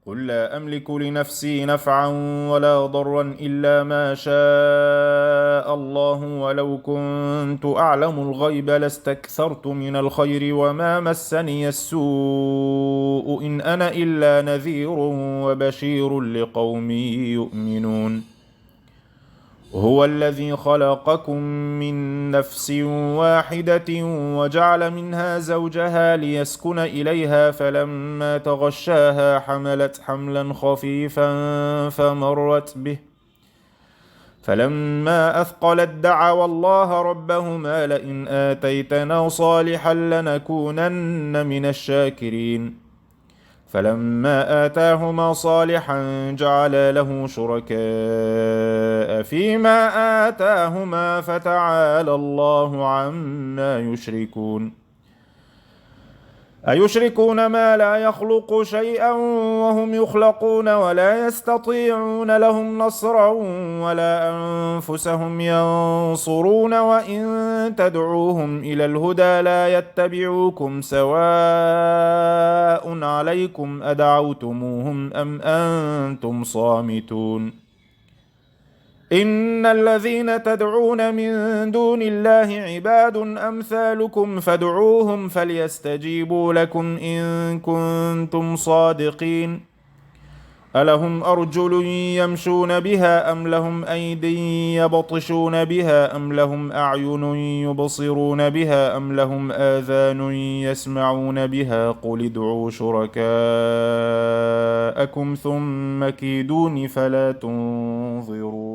قل لا أملك لنفسي نفعا ولا ضرا إلا ما شاء الله ولو كنت أعلم الغيب لاستكثرت من الخير وما مسني السوء إن أنا إلا نذير وبشير لقوم يؤمنون هو الذي خلقكم من نفس واحدة وجعل منها زوجها ليسكن إليها فلما تغشاها حملت حملا خفيفا فمرت به فلما أثقلت دعوا الله ربهما لئن آتيتنا صالحا لنكونن من الشاكرين فلما آتاهما صالحا جعلا له شركاء فيما آتاهما فتعالى الله عما يشركون أيشركون ما لا يخلق شيئا وهم يخلقون ولا يستطيعون لهم نصرا ولا أنفسهم ينصرون وإن تدعوهم إلى الهدى لا يتبعوكم سواء عليكم أدعوتموهم أم أنتم صامتون إن الذين تدعون من دون الله عباد أمثالكم فادعوهم فليستجيبوا لكم إن كنتم صادقين ألهم أرجل يمشون بها أم لهم أيدي يبطشون بها أم لهم أعين يبصرون بها أم لهم آذان يسمعون بها قل ادعوا شركاءكم ثم كيدون فلا تنظرون